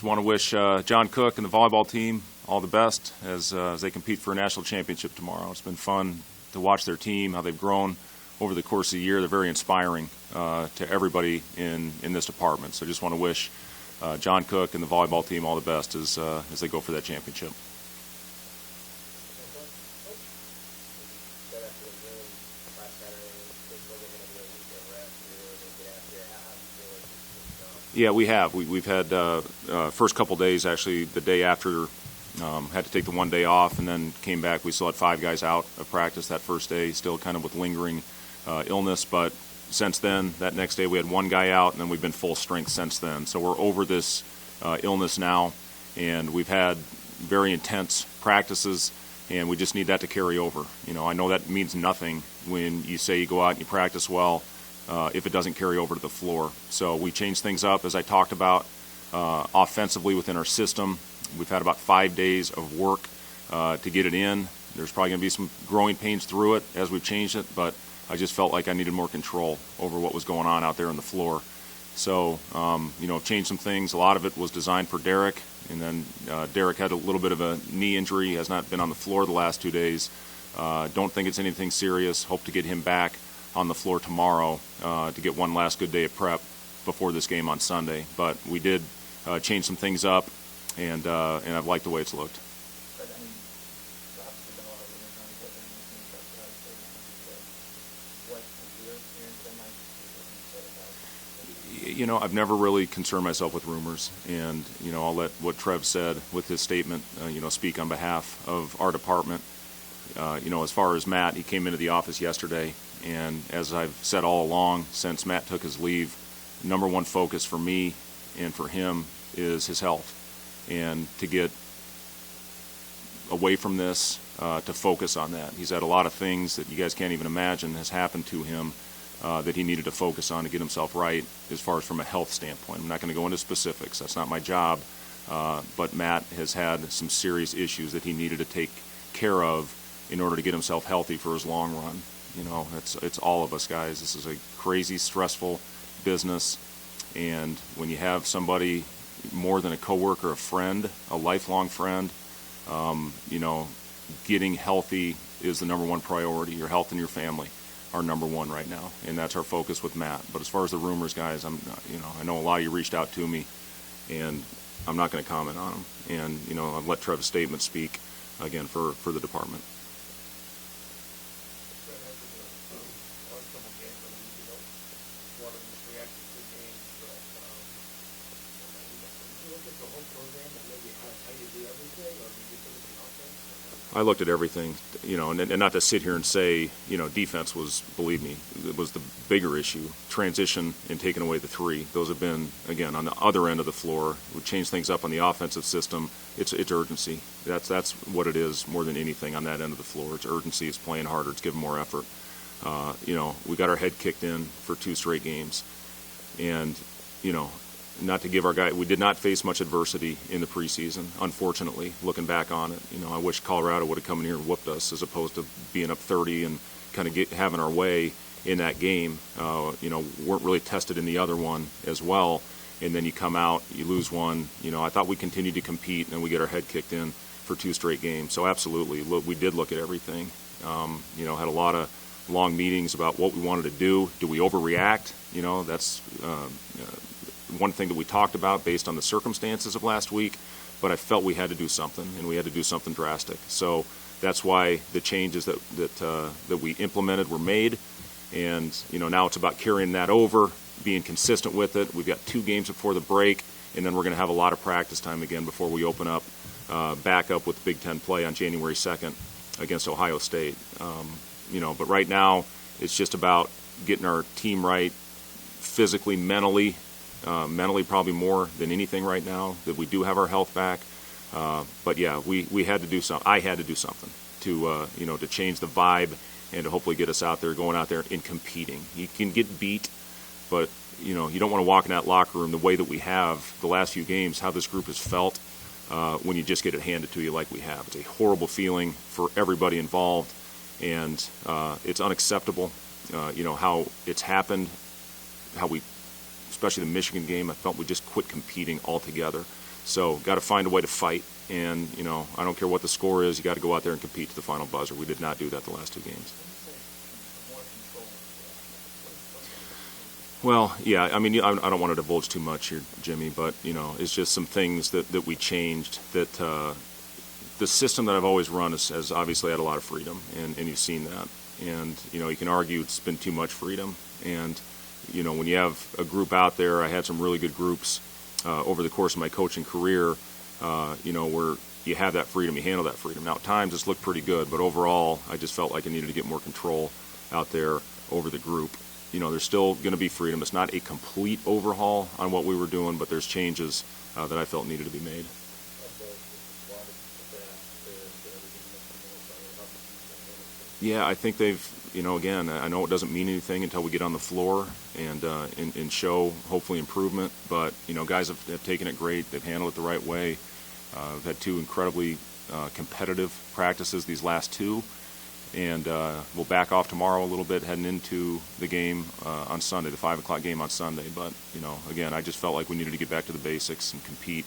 Just want to wish John Cook and the volleyball team all the best as they compete for a national championship tomorrow. It's been fun to watch their team, how they've grown over the course of the year. They're very inspiring to everybody in this department. So I just want to wish John Cook and the volleyball team all the best as they go for that championship. Yeah, we have. We've had first couple days, actually, the day after, had to take the one day off and then came back. We still had 5 guys out of practice that first day, still kind of with lingering illness. But since then, that next day we had 1 guy out, and then we've been full strength since then. So we're over this illness now, and we've had very intense practices, and we just need that to carry over. You know, I know that means nothing when you say you go out and you practice well, if it doesn't carry over to the floor. So we changed things up, as I talked about, offensively within our system. We've had about 5 days of work to get it in. There's probably going to be some growing pains through it as we've changed it, but I just felt like I needed more control over what was going on out there on the floor. So, you know, I've changed some things. A lot of it was designed for Derek, and then Derek had a little bit of a knee injury, has not been on the floor the last 2 days. Don't think it's anything serious. Hope to get him back on the floor tomorrow to get one last good day of prep before this game on Sunday. But we did change some things up, and I've liked the way it's looked. You know, I've never really concerned myself with rumors, and, you know, I'll let what Trev said with his statement, you know, speak on behalf of our department. You know, as far as Matt, he came into the office yesterday, and as I've said all along, since Matt took his leave, number one focus for me and for him is his health, and to get away from this, to focus on that. He's had a lot of things that you guys can't even imagine has happened to him that he needed to focus on to get himself right as far as from a health standpoint. I'm not going to go into specifics. That's not my job. But Matt has had some serious issues that he needed to take care of in order to get himself healthy for his long run. You know, it's all of us, guys. This is a crazy, stressful business. And when you have somebody more than a coworker, a friend, a lifelong friend, you know, getting healthy is the number one priority. Your health and your family are number one right now, and that's our focus with Matt. But as far as the rumors, guys, I know a lot of you reached out to me, and I'm not going to comment on them. And, you know, I'll let Trev's statement speak again for the department. I looked at everything, you know, and not to sit here and say, you know, defense was, believe me, it was the bigger issue. Transition and taking away the 3. Those have been, again, on the other end of the floor. We changed things up on the offensive system. It's urgency. That's what it is more than anything on that end of the floor. It's urgency. It's playing harder. It's giving more effort. You know, we got our head kicked in for 2 straight games. And, you know, not to give our guy, we did not face much adversity in the preseason, unfortunately, looking back on it. You know, I wish Colorado would have come in here and whooped us as opposed to being up 30 and kind of having our way in that game. You know, weren't really tested in the other one as well. And then you come out, you lose one. You know, I thought we continued to compete, and we get our head kicked in for 2 straight games. So absolutely, we did look at everything. You know, had a lot of long meetings about what we wanted to do. Do we overreact? You know, that's one thing that we talked about based on the circumstances of last week, but I felt we had to do something, and we had to do something drastic. So that's why the changes that we implemented were made, and, you know, now it's about carrying that over, being consistent with it. We've got 2 games before the break, and then we're going to have a lot of practice time again before we open up, back up with Big Ten play on January 2nd against Ohio State. You know, but right now it's just about getting our team right physically, mentally probably more than anything right now, that we do have our health back. But yeah, we had to do something. I had to do something to, you know, to change the vibe and to hopefully get us out there, going out there and competing. You can get beat, but, you know, you don't want to walk in that locker room the way that we have the last few games, how this group has felt when you just get it handed to you like we have. It's a horrible feeling for everybody involved, and it's unacceptable, you know, how it's happened, how we, especially the Michigan game, I felt we just quit competing altogether. So got to find a way to fight. And, I don't care what the score is, you got to go out there and compete to the final buzzer. We did not do that the last 2 games. Well, yeah, I mean, I don't want to divulge too much here, Jimmy, but, it's just some things that we changed that the system that I've always run has obviously had a lot of freedom, and you've seen that. And, you can argue it's been too much freedom. And, when you have a group out there, I had some really good groups over the course of my coaching career, where you have that freedom, you handle that freedom. Now, at times it's looked pretty good, but overall, I just felt like I needed to get more control out there over the group. There's still going to be freedom. It's not a complete overhaul on what we were doing, but there's changes that I felt needed to be made. Yeah, I think they've, again, I know it doesn't mean anything until we get on the floor and show, hopefully, improvement. But, guys have taken it great. They've handled it the right way. We've had 2 incredibly competitive practices, these last 2. And we'll back off tomorrow a little bit heading into the game on Sunday, the 5 o'clock game on Sunday. But, again, I just felt like we needed to get back to the basics and compete.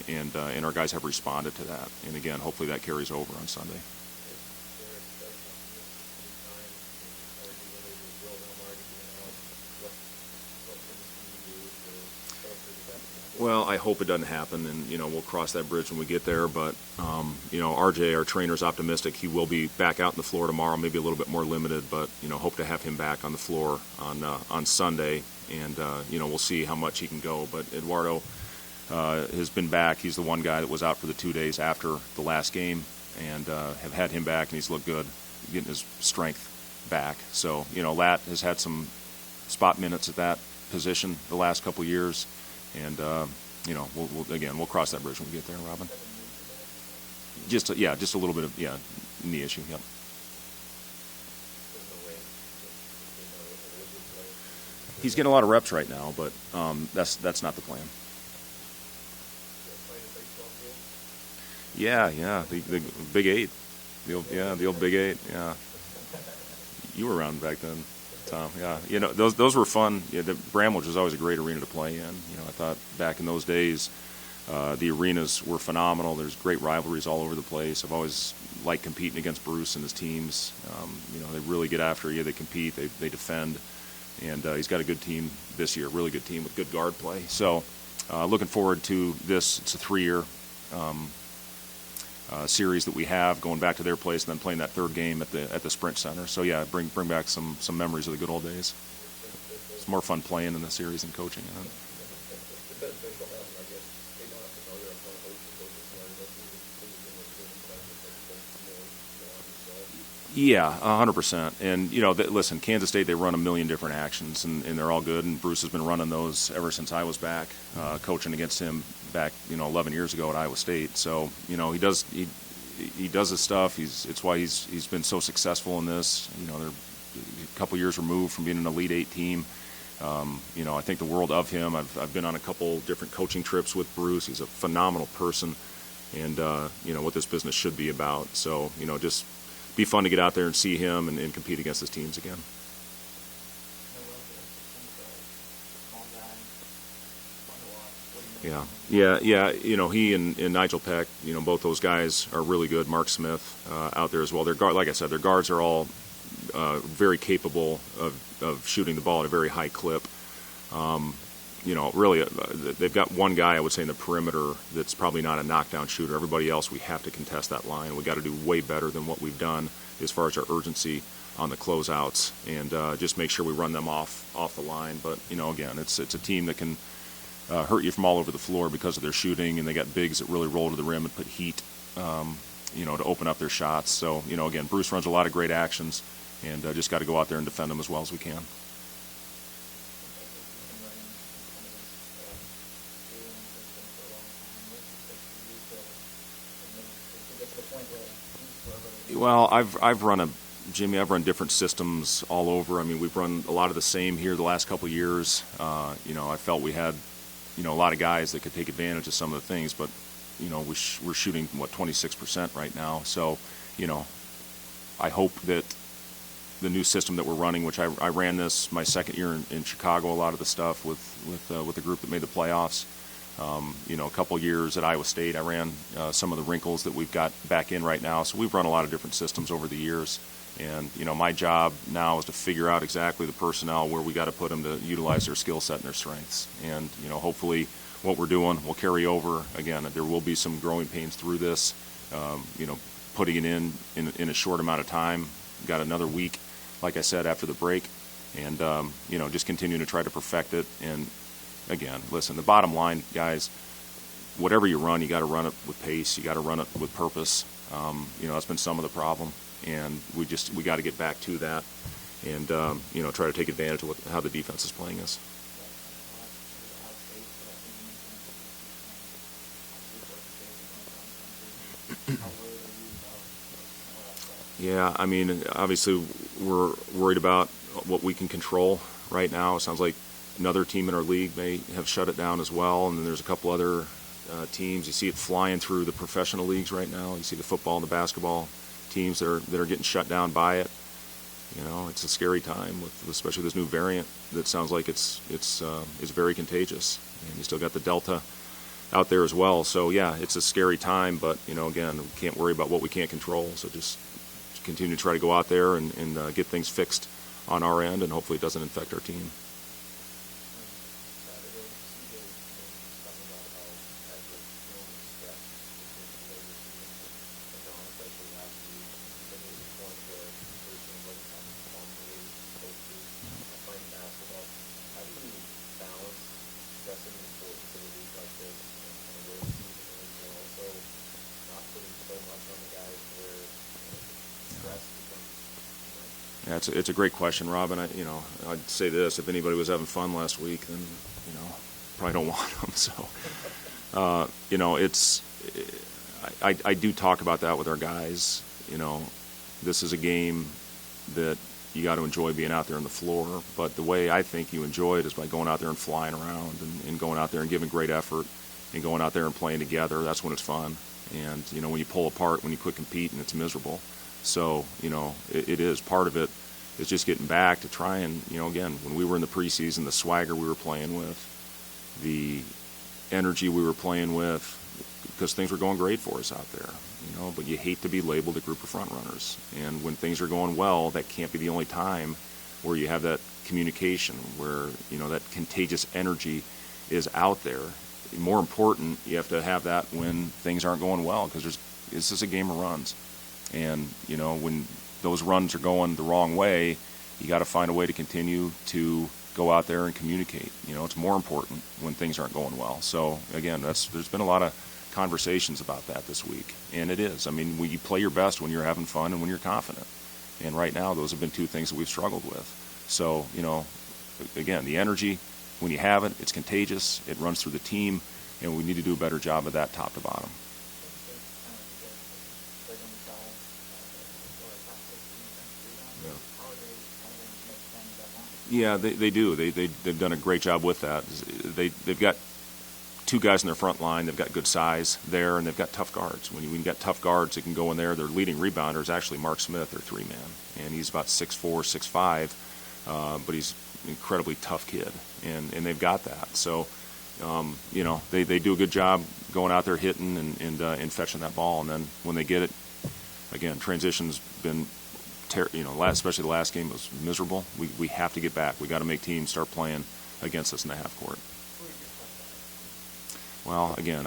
And our guys have responded to that. And, again, hopefully that carries over on Sunday. Well, I hope it doesn't happen, and, we'll cross that bridge when we get there. But, RJ, our trainer's optimistic. He will be back out on the floor tomorrow, maybe a little bit more limited, but, hope to have him back on the floor on Sunday. And, we'll see how much he can go. But Eduardo has been back. He's the one guy that was out for the 2 days after the last game, and have had him back, and he's looked good, getting his strength back. So, Lat has had some spot minutes at that position the last couple of years. And, we'll cross that bridge when we get there, Robin. Just a little bit of, knee issue, yep. He's getting a lot of reps right now, but that's not the plan. Yeah, the Big 8. The old Big 8, yeah. You were around back then, Tom. Yeah, those were fun. Yeah, the Bramlage was always a great arena to play in. I thought back in those days, the arenas were phenomenal. There's great rivalries all over the place. I've always liked competing against Bruce and his teams. They really get after you. They compete. They defend, and he's got a good team this year. Really good team with good guard play. So, looking forward to this. It's a 3-year. Series that we have, going back to their place and then playing that 3rd game at the Sprint Center. So yeah, bring back some memories of the good old days. It's more fun playing in the series than coaching. Yeah, 100%. And listen, Kansas State, they run a million different actions, and they're all good. And Bruce has been running those ever since I was back, coaching against him back 11 years ago at Iowa State. So he does his stuff. It's why he's been so successful in this. They're a couple years removed from being an Elite 8 team. I think the world of him. I've been on a couple different coaching trips with Bruce. He's a phenomenal person, and what this business should be about. So just be fun to get out there and see him and compete against his teams again. Yeah. He and Nigel Peck, both those guys are really good. Mark Smith out there as well. Like I said, their guards are all very capable of shooting the ball at a very high clip. Really, they've got one guy, I would say, in the perimeter that's probably not a knockdown shooter. Everybody else, we have to contest that line. We got to do way better than what we've done as far as our urgency on the closeouts, and just make sure we run them off the line. But again, it's a team that can hurt you from all over the floor because of their shooting, and they got bigs that really roll to the rim and put heat, to open up their shots. So again, Bruce runs a lot of great actions, and just got to go out there and defend them as well as we can. Well, I've run different systems all over. I mean, we've run a lot of the same here the last couple of years. I felt we had, a lot of guys that could take advantage of some of the things, but, we're shooting, 26% right now. So, I hope that the new system that we're running, which I ran this my second year in Chicago, a lot of the stuff with the group that made the playoffs. A couple years at Iowa State, I ran some of the wrinkles that we've got back in right now. So we've run a lot of different systems over the years. And, my job now is to figure out exactly the personnel where we got to put them to utilize their skill set and their strengths. And, hopefully what we're doing will carry over. Again, there will be some growing pains through this, putting it in a short amount of time. Got another week, like I said, after the break. And, just continuing to try to perfect it. And, again, listen, the bottom line, guys, whatever you run, you got to run it with pace. You got to run it with purpose. That's been some of the problem. And we got to get back to that, and try to take advantage of how the defense is playing us. Yeah, I mean, obviously we're worried about what we can control right now. It sounds like another team in our league may have shut it down as well, and then there's a couple other teams. You see it flying through the professional leagues right now. You see the football and the basketball teams that are getting shut down by it. It's a scary time with especially this new variant that sounds like it's very contagious, and you still got the Delta out there as well. So yeah, it's a scary time, but again, we can't worry about what we can't control. So just continue to try to go out there and get things fixed on our end, and hopefully it doesn't infect our team. Yeah, it's a great question, Rob, and I'd say this: if anybody was having fun last week, then probably don't want them. So, I do talk about that with our guys. This is a game that you got to enjoy being out there on the floor, but the way I think you enjoy it is by going out there and flying around and going out there and giving great effort and going out there and playing together. That's when it's fun. And when you pull apart, when you quit competing, it's miserable. So, it is part of it is just getting back to try and, again, when we were in the preseason, the swagger we were playing with, the energy we were playing with, because things were going great for us out there, but you hate to be labeled a group of front runners. And when things are going well, that can't be the only time where you have that communication, where, that contagious energy is out there. More important, you have to have that when things aren't going well, because this is a game of runs. And, when those runs are going the wrong way, you got to find a way to continue to go out there and communicate. It's more important when things aren't going well. So, again, there's been a lot of conversations about that this week. And it is. I mean, you play your best when you're having fun and when you're confident. And right now, those have been two things that we've struggled with. So, again, the energy, when you have it, it's contagious. It runs through the team. And we need to do a better job of that top to bottom. Yeah, they do. They've done a great job with that. They've got two guys in their front line. They've got good size there, and they've got tough guards. When you got tough guards that can go in there, their leading rebounder is actually Mark Smith, their three-man, and he's about 6'4", 6'5", but he's an incredibly tough kid, and they've got that. So, they do a good job going out there hitting and fetching that ball, and then when they get it, again, transition's been. Especially the last game was miserable. We have to get back. We got to make teams start playing against us in the half court. Well, again,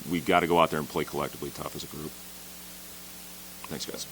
we got to go out there and play collectively tough as a group. Thanks, guys.